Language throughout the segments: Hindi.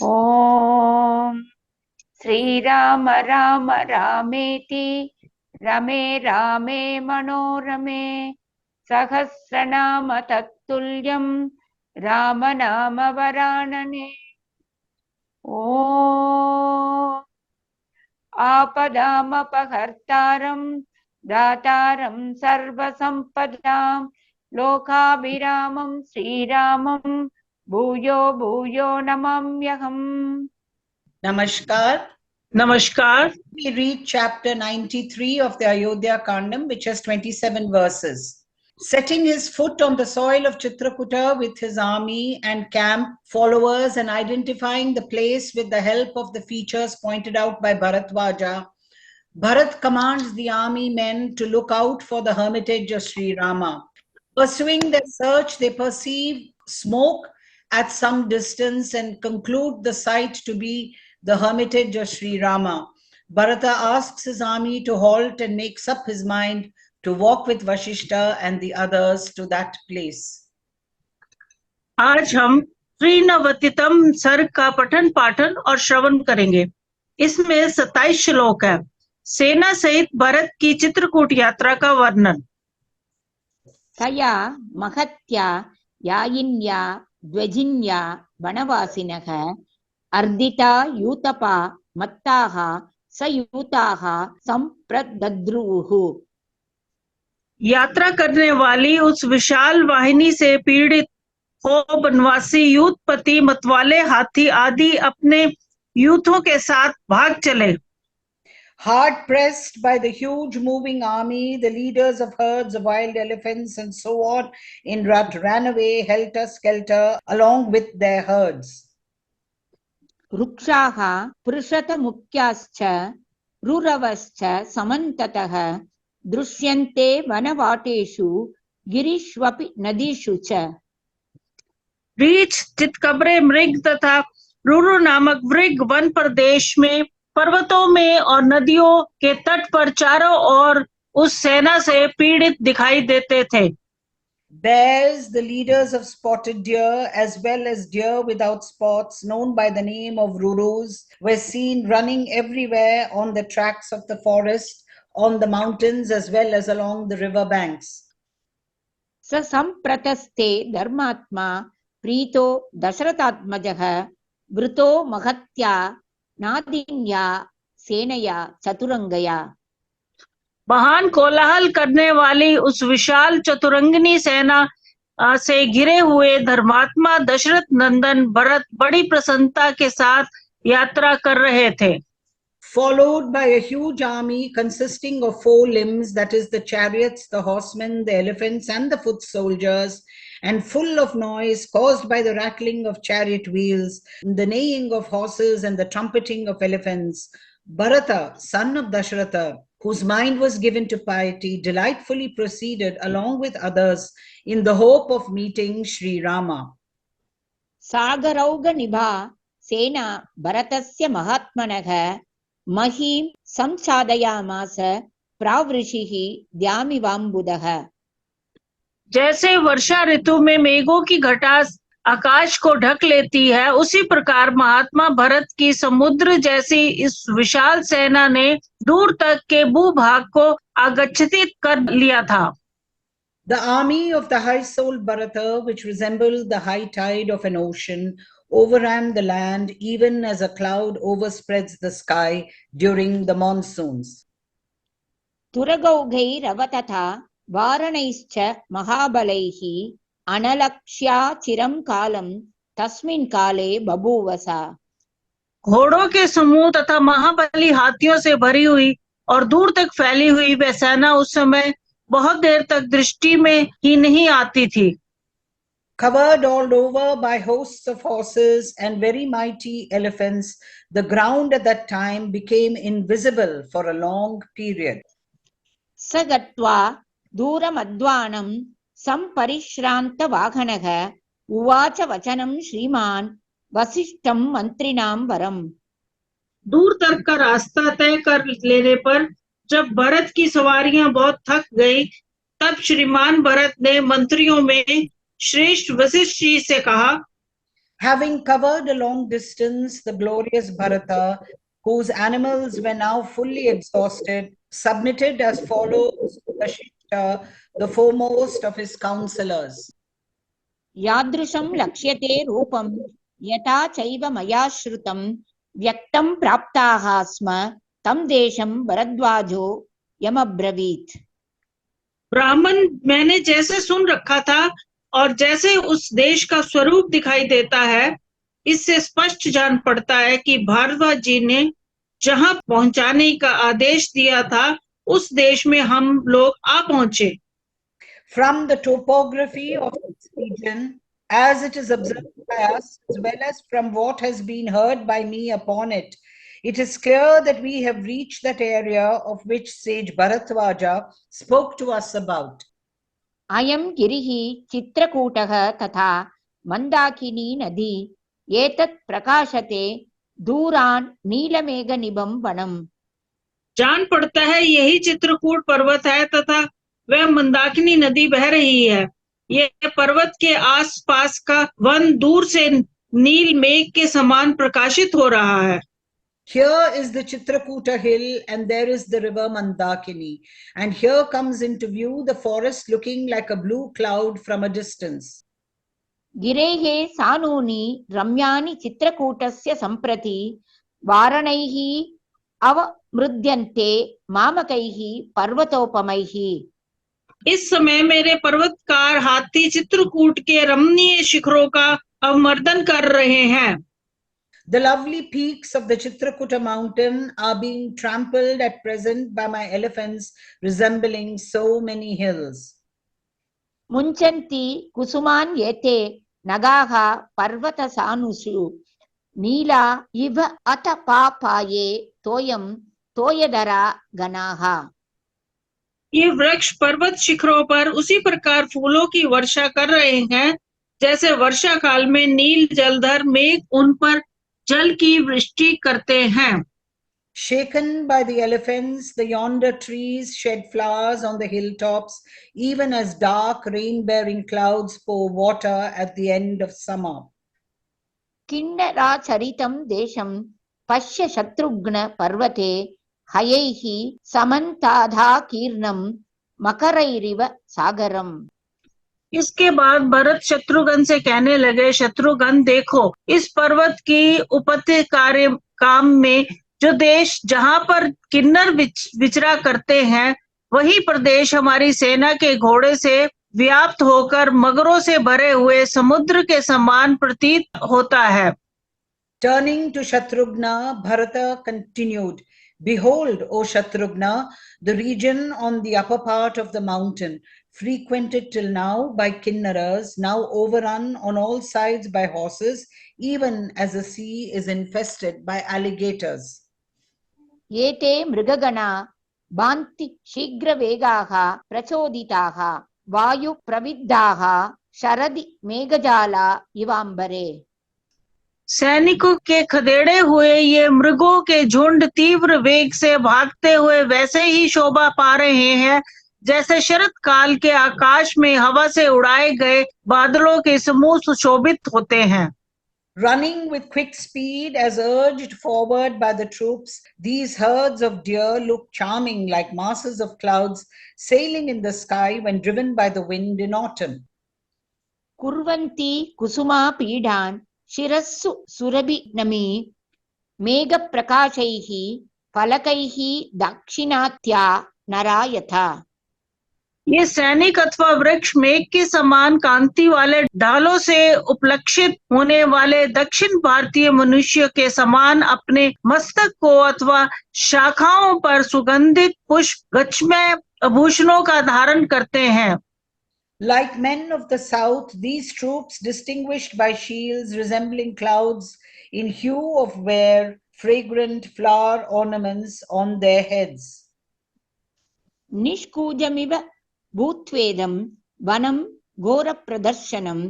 ॐ श्रीराम राम रामेति रमे रामे मनोरमे सहस्रनाम तत्तुल्यं रामनाम वरानने। ॐ आपदामपहर्तारं दातारं सर्वसम्पदां लोकाभिरामं श्रीरामं भूयो भूयो नमाम्यहम्। Namaskar. Namaskar. We read chapter 93 of the Ayodhya Kandam, which has 27 verses. Setting his foot on the soil of Chitrakuta with his army and camp followers and identifying the place with the help of the features pointed out by Bharatwaja, Bharat commands the army men to look out for the hermitage of Sri Rama. Pursuing their search, they perceive smoke at some distance and conclude the site to be the hermitage of Sri Rama. Bharata asks his army to halt and makes up his mind to walk with Vashishta and the others to that place. आज हम त्रिनवतितम सर्ग का पठन पाठन और श्रवण करेंगे। इसमें 27 श्लोक है। सेना सहित भरत की चित्रकूट यात्रा का वर्णन। तया महत्या यायिन्या द्वजिन्या वनवासिनः अर्दिता यूतपा मत्ताः सयूताः संप्रदद्रुः। यात्रा करने वाली उस विशाल वाहिनी से पीड़ित हो वनवासी यूथपति मतवाले हाथी आदि अपने यूथों के साथ भाग चले। Hard pressed by the huge moving army, the leaders of herds of wild elephants and so on in rut ran away helter-skelter along with their herds. वृक्षाः पुरुषतमुख्याश्च रुरवश्च समन्ततः दृश्यन्ते वनवाटेषु गिरिष्वपि नदीषु च। रीछ चितकबरे मृग तथा रुरु नामक वृग वन प्रदेश में पर्वतों में और नदियों के तट पर चारों ओर उस सेना से पीड़ित दिखाई देते थे। Bears, the leaders of spotted deer, as well as deer without spots, known by the name of rurus, were seen running everywhere on the tracks of the forest, on the mountains, as well as along the river banks. स सम्प्रतस्ते धर्मात्मा प्रीतो दशरथात्मजः वृतो महत्या नादिन्या सेनया चतुरंगया। महान कोलाहल करने वाली उस विशाल चतुरंगिनी सेना से घिरे हुए धर्मात्मा दशरथ नंदन भरत बड़ी प्रसन्नता के साथ यात्रा कर रहे थे। Followed by a huge army consisting of 4 limbs, that is the chariots, the horsemen, the elephants and the foot soldiers, and full of noise caused by the rattling of chariot wheels, the neighing of horses and the trumpeting of elephants, Bharata, son of Dasharatha, whose mind was given to piety, delightfully proceeded along with others in the hope of meeting Sri Rama. सागरौघ निभा सेना भरतस्य महात्मनः महीम संसादयामास प्रावृषिः द्यामिवाम्बुदः। जैसे वर्षा ऋतु में मेघों की घटा आकाश को ढक लेती है, उसी प्रकार महात्मा भरत की समुद्र जैसी इस विशाल सेना ने दूर तक के भूभाग को आगच्छित कर लिया था। The army of the high-souled Bharata, which resembled the high tide of an ocean, overran the land even as a cloud overspreads the sky during the monsoons. तुरगौघैरवतथा वारणैश्च महाबलैः अनलक्ष्या चिरं कालं तस्मिन् काले बभूवसा। घोड़ों के समूह तथा महाबली हाथियों से भरी हुई और दूर तक फैली हुई वह सेना उस समय बहुत देर तक दृष्टि में ही नहीं आती थी। Covered all over by hosts of horses and very mighty elephants, the ground at that time became invisible for a long period. स गत्वा दूरमध्वानं संपरिश्रान्तवाहनः उवाच वचनं श्रीमान् वसिष्ठं मंत्रिणां वरम्। दूर तक का रास्ता तय कर लेने पर जब भरत की सवारियां बहुत थक गई, तब श्रीमान भरत ने मंत्रियों में श्रेष्ठ वशिष्ठ जी से कहा, Having covered a long distance, the glorious Bharata, whose animals were now fully exhausted, submitted as follows to Vashishta, the foremost of his counselors. यादृशं लक्ष्यते रूपं यथा चैव मया श्रुतं व्यक्तं प्राप्ताः स्म तं देशं भरद्वाजो यमब्रवीत्। ब्राह्मण, मैंने जैसे सुन रखा था और जैसे उस देश का स्वरूप दिखाई देता है, इससे स्पष्ट जान पड़ता है कि भारद्वाज जी ने जहां पहुंचाने का आदेश दिया था उस देश में हम लोग आ पहुंचे। From the topography of this region, as it is observed by us, as well as from what has been heard by me upon it, it is clear that we have reached that area of which sage Bharadwaja spoke to us about. अयं गिरिः चित्रकूटः तथा मन्दाकिनी नदी एतत् प्रकाशते दूरान् नीलमेघनिभं वनम्। जान पड़ता है यही चित्रकूट पर्वत है तथा वह मंदाकिनी नदी बह रही है। यह पर्वत के आसपास का वन दूर से नील मेघ के समान प्रकाशित हो रहा है। Here is the Chitrakuta hill and there is the river Mandakini. And here comes into view the forest looking like a blue cloud from a distance. गिरेः सानूनि रम्यानि चित्रकूटस्य सम्प्रति वारणैः अवमृद्यन्ते मामकैः पर्वतोपमैः। इस समय मेरे पर्वतकार हाथी चित्रकूट के रमणीय शिखरों का अवमर्दन कर रहे हैं। The lovely peaks of the Chitrakuta mountain are being trampled at present by my elephants, resembling so many hills. मुञ्चन्ति कुसुमान् एते नगाः पर्वतसानुषु नीला इव अतपापाये तोयं तोयधरा गणाः। ये वृक्ष पर्वत शिखरों पर उसी प्रकार फूलों की वर्षा कर रहे हैं जैसे वर्षा काल में नील जलधर मेघ उन पर जल की वृष्टि करते हैं। Shaken by the elephants, the yonder trees shed flowers on the hilltops, even as dark rain-bearing clouds pour water at the end of summer. किन्नराचरितं देशं पश्य शत्रुघ्न पर्वते हयैः समन्ताधाकीर्णं मकरैरिव सागरम्। इसके बाद भरत शत्रुघ्न से कहने लगे, शत्रुघ्न देखो, इस पर्वत की उपत्य कार्य काम में जो देश जहां पर किन्नर विचरा करते हैं, वही प्रदेश हमारी सेना के घोड़े से व्याप्त होकर मगरों से भरे हुए समुद्र के समान प्रतीत होता है। Turning to Shatrughna, Bharata continued, Behold, O Shatrughna, the region on the upper part of the mountain, frequented till now by Kinnaras, now overrun on all sides by horses, even as the sea is infested by alligators. एते मृगगणा भान्ति शीघ्रवेगाः प्रचोदिताः वायुप्रविद्धाः शरदि मेघजाला इवाम्बरे। सैनिकों के खदेड़े हुए ये मृगों के झुंड तीव्र वेग से भागते हुए वैसे ही शोभा पा रहे हैं जैसे शरद काल के आकाश में हवा से उड़ाए गए बादलों के समूह सुशोभित होते हैं। Running with quick speed as urged forward by the troops, these herds of deer look charming like masses of clouds sailing in the sky when driven by the wind in autumn. कुर्वन्ति कुसुमा पीडान् शिरस्सु सुरभिनमी मेघप्रकाशैः फलकैः दाक्षिणात्या नरा यथा। ये सैनिक अथवा वृक्ष मेघ के समान कांति वाले ढालों से उपलक्षित होने वाले दक्षिण भारतीय मनुष्य के समान अपने मस्तक को अथवा शाखाओं पर सुगंधित पुष्प गच्छमय आभूषणों का धारण करते हैं। Like men of the south, these troops, distinguished by shields resembling clouds in hue of wear fragrant flower ornaments on their heads. निष्कूजमिव भूत्वेदं वनं घोरप्रदर्शनम्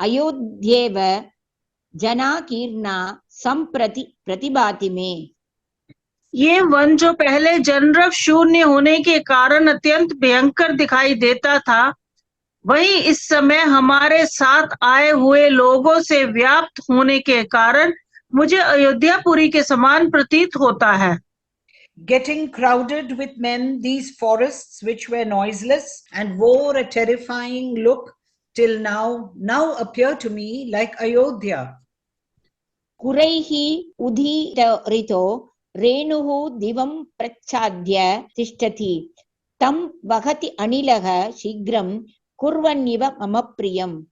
अयोध्येव जनाकीर्णा सम्प्रति प्रतिभाति में। ये वन जो पहले जनरव शून्य होने के कारण अत्यंत भयंकर दिखाई देता था, वहीं इस समय हमारे साथ आए हुए लोगों से व्याप्त होने के कारण मुझे अयोध्यापुरी के समान प्रतीत होता है। Getting crowded with men, these forests, which were noiseless and wore a terrifying look till now appear to me like Ayodhya. कुरैः उदीरितो रेणुः दिवं प्रच्छाद्य तिष्ठति तं वहति अनिलः शीघ्रं कुर्वन्निव मम प्रियम्।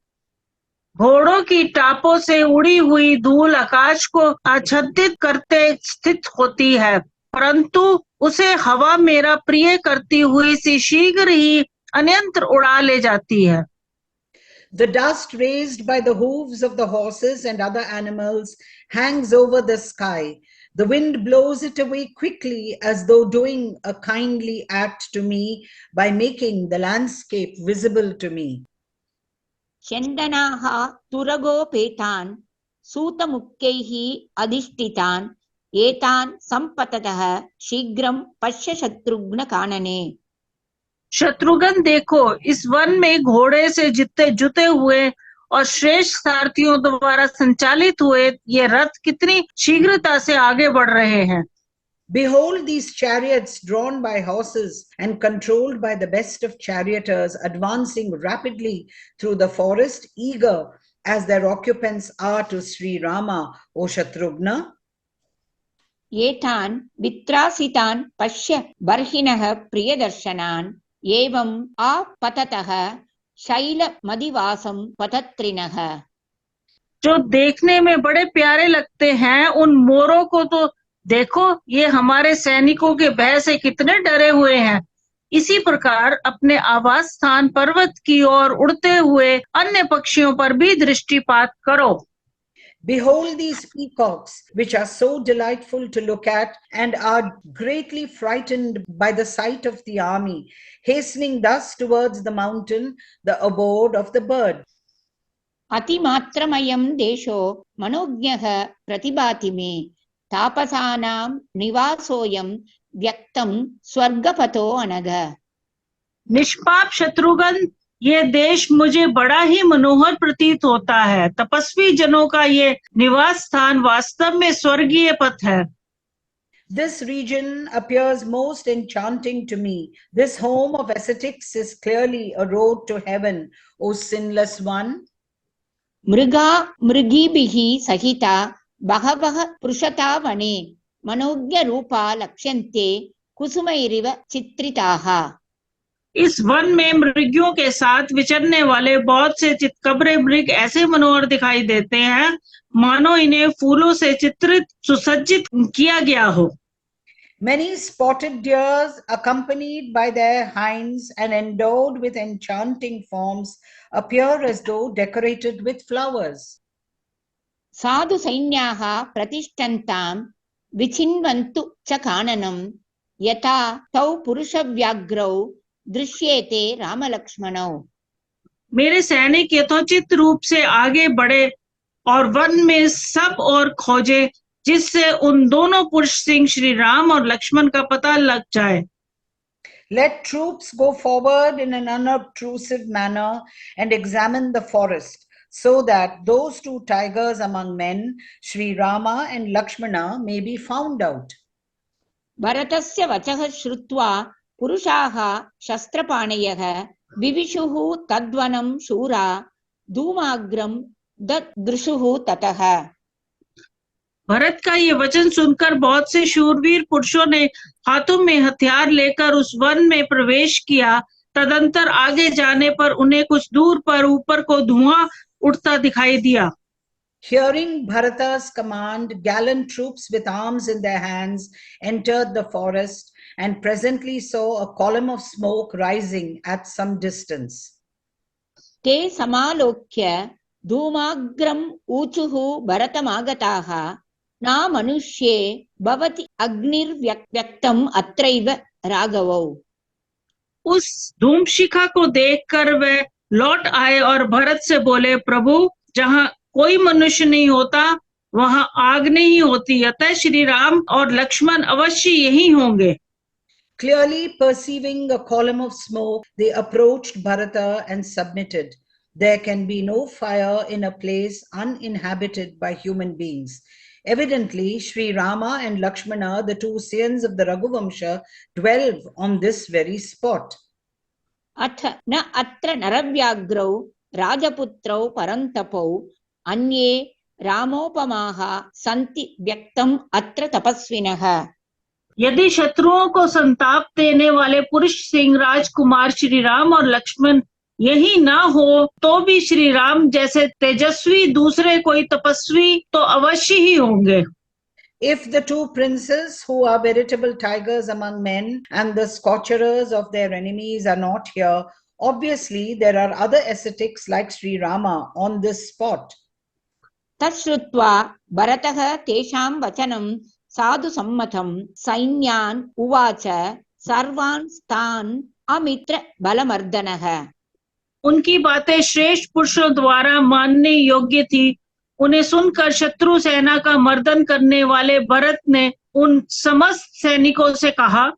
घोड़ों की टापों से उड़ी हुई धूल आकाश को आच्छादित करते स्थित होती है, परंतु उसे हवा मेरा प्रिय करती हुई सी शीघ्र ही अन्यंत्र उड़ा ले जाती है। The dust raised by the hooves of the horses and other animals hangs over the sky. The wind blows it away quickly as though doing a kindly act to me by making the landscape visible to me. चन्दनाः तुरगोपेतान् सूतमुक्कैः अधिष्ठितान् एतान् संपततः शीघ्रं पश्य शत्रुघ्न कानने। शत्रुघ्न देखो, इस वन में घोड़े से जुते हुए और श्रेष्ठ सारथियों द्वारा संचालित हुए ये रथ कितनी शीघ्रता से आगे बढ़ रहे हैं। Behold these chariots drawn by horses and controlled by the best of charioteers advancing rapidly through the forest, eager as their occupants are to Sri Rama, O Shatrughna. एतान् वित्रासितान् पश्य बर्हिणः प्रियदर्शनान् एवम् आपततः शैलमदिवासं पतत्रिणः। जो देखने में बड़े प्यारे लगते हैं उन मोरों को तो देखो, ये हमारे सैनिकों के भय से कितने डरे हुए हैं। इसी प्रकार अपने आवास स्थान पर्वत की ओर उड़ते हुए अन्य पक्षियों पर भी दृष्टिपात करो। Behold these peacocks, which are so delightful to look at and are greatly frightened by the sight of the army, hastening thus towards the mountain, the abode of the bird. अतिमात्रमयं देशो मनोज्ञः प्रतिभाति मे तापसानां निवासोऽयं व्यक्तं स्वर्गपथो अनघ। निष्पाप शत्रुघ्न, ये देश मुझे बड़ा ही मनोहर प्रतीत होता है। तपस्वी जनों का ये निवास स्थान वास्तव में स्वर्गीय पथ है। This region appears most enchanting to me. This home of ascetics is clearly a road to heaven, O sinless one. मृगा मृगीभिः सहिता बहवः पृषता वने मनोज्ञ रूपा लक्ष्यन्ते कुसुमैरिव चित्रिताः। इस वन में मृगियों के साथ विचरने वाले बहुत से चितकबरे मृग ऐसे मनोहर दिखाई देते हैं मानो इन्हें फूलों से चित्रित सुसज्जित किया गया हो। Many spotted deers, accompanied by their hinds and endowed with enchanting forms, appear as though decorated with flowers. साधु सैन्याः प्रतिष्ठन्तां विचिन्वन्तु च काननं यथा तौ पुरुषव्याघ्रौ दृश्येते रामलक्ष्मणौ। मेरे सैनिक यथोचित रूप से आगे बढ़े और वन में सब और खोजे, जिससे उन दोनों पुरुष सिंह श्री राम और लक्ष्मण का पता लग जाए। Let troops go forward in an unobtrusive manner and examine the forest, so that those two tigers among men, Sri Rama and Lakshmana, may be found out. भरतस्य वचः श्रुत्वा पुरुषाः शस्त्रपाणयः विविशुः तद्वनं शूरा धूमाग्रं ददृशुः ततः। भरत का ये वचन सुनकर बहुत से शूरवीर पुरुषों ने हाथों में हथियार लेकर उस वन में प्रवेश किया। तदंतर आगे जाने पर उन्हें कुछ दूर पर ऊपर को धुआं उठता दिखाई दिया। Hearing Bharata's command, gallant troops with arms in their hands entered the forest and presently saw a column of smoke rising at some distance. ते समालोक्य धूमाग्रम् ऊचुः भरतमागताः न मनुष्ये भवति अग्निर्व्यक्तम् अत्रैव राघवौ। उस धूमशिखा को देखकर वे लौट आए और भरत से बोले, प्रभु, जहाँ कोई मनुष्य नहीं होता वहां आग नहीं होती, अतः श्री राम और लक्ष्मण अवश्य यही होंगे। Clearly perceiving a column of smoke, they approached Bharata and submitted. There can be no fire in a place uninhabited by human beings. Evidently, Sri Rama and Lakshmana, the two scions of the Raghuvamsha, dwell on this very spot. अथ न अत्र नरव्याघ्रौ राजपुत्रौ परन्तपौ अन्ये रामोपमाः सन्ति व्यक्तम् अत्र तपस्विनः। यदि शत्रुओं को संताप देने वाले पुरुष सिंह राजकुमार श्री राम और लक्ष्मण यही ना हो तो भी श्री राम जैसे तेजस्वी दूसरे कोई तपस्वी तो अवश्य ही होंगे। If the two princes, who are veritable tigers among men and the scorchers of their enemies, are not here, obviously there are other ascetics like Sri Rama on this spot. तच्छ्रुत्वा भरतः तेषां वचनं साधु सम्मतं सैन्यान् उवाच सर्वान् तान् अमित्र बलमर्दनः। उनकी बातें श्रेष्ठ पुरुषों द्वारा मानने योग्य थी। उन्हें सुनकर शत्रु सेना का मर्दन करने वाले भरत ने उन समस्त सैनिकों से कहा,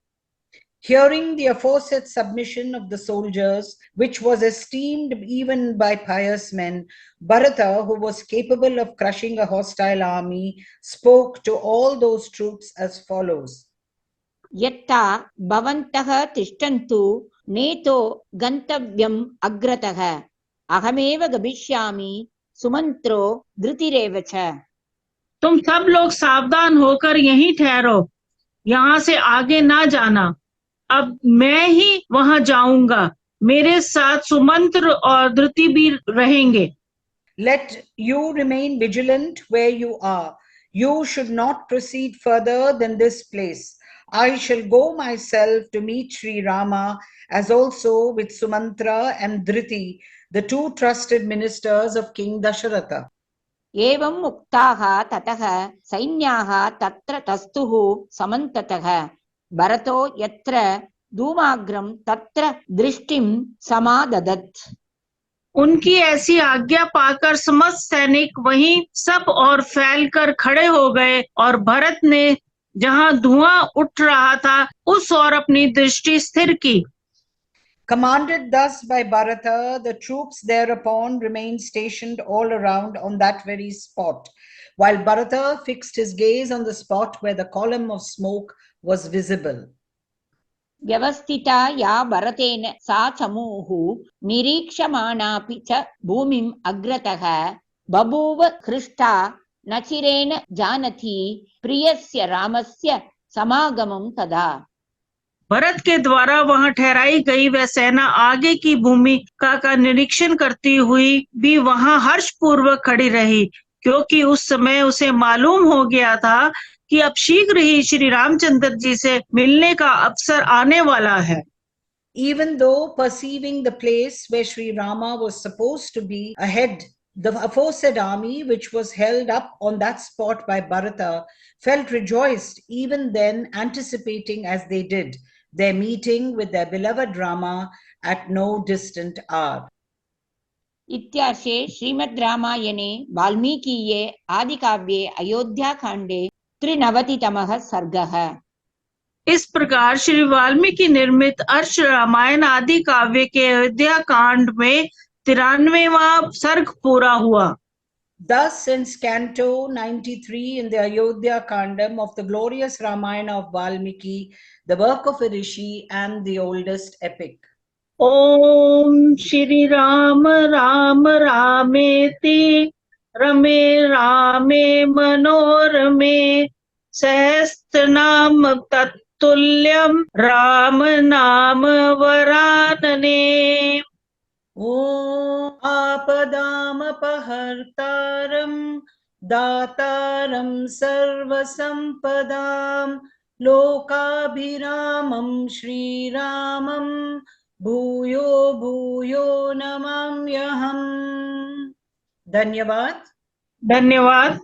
Hearing the aforesaid submission of the soldiers, which was esteemed even by pious men, Bharata, who was capable of crushing a hostile army, spoke to all those troops as follows. यत्ता भवन्तः तिष्ठन्तु नेतो गन्तव्यम् अग्रतः अहमेव गमिष्यामि सुमन्त्रो धृतिरेव च। तुम सब लोग सावधान होकर यहीं ठहरो, यहाँ से आगे ना जाना। अब मैं ही वहां जाऊंगा, मेरे साथ सुमंत्र और धृति भी रहेंगे। Let you remain vigilant where you are. You should not proceed further than this place. I shall go myself to meet Sri Rama, as also with Sumantra and Dhriti, the two trusted ministers of King Dasharatha. एवं मुक्ताः ततः सैन्याः तत्र तस्तुः समन्ततः भरतो यत्र धूमाग्रं तत्र दृष्टिं समाददत्। उनकी ऐसी आज्ञा पाकर समस्त सैनिक वहीं सब और फैलकर खड़े हो गए और भरत ने जहां धुआं उठ रहा था उस ओर अपनी दृष्टि स्थिर की। Commanded thus by Bharata, the troops thereupon remained stationed all around on that very spot, while Bharata fixed his gaze on the spot where the column of smoke was visible. व्यवस्थिता या भरतेन सा समूः निरीक्षमाणापि च भूमिम् अग्रतः बभूव हृष्टा न चिरेण जानति प्रियस्य रामस्य समागमं तदा। भरत के द्वारा वहां ठहराई गई वह सेना आगे की भूमिका का निरीक्षण करती हुई भी वहां हर्षपूर्वक खड़ी रही, क्योंकि उस समय उसे मालूम हो गया था कि अब शीघ्र ही श्री रामचंद्र जी से मिलने का अवसर आने वाला है। Even though perceiving the place where Sri Rama was supposed to be ahead, the aforesaid army, which was held up on that spot by Bharata, felt rejoiced even then, anticipating as they did their meeting with their beloved Rama at no distant hour. इत्यार्षे श्रीमद् रामायणे वाल्मीकीये आदिकाव्ये अयोध्याकाण्डे 93तमः सर्गः। इस प्रकार श्री वाल्मीकि निर्मित अर्ष रामायण आदि काव्य के अयोध्या कांड में 93वां सर्ग पूरा हुआ। Thus ends Canto 93 in the Ayodhya Kandam of the glorious Ramayana of Valmiki, the work of a rishi and the oldest epic. ओम श्री राम राम रामेति रमे रामे मनोरमे सहस्रनाम तत्तुल्यम राम नाम वरानने। Om Apadamapahārtāram Dātāram Sarvasampadām Lokabhiramam Shri Ramam Bhuyo Bhuyo Namamyaham. Dhanyavad. धन्यवाद।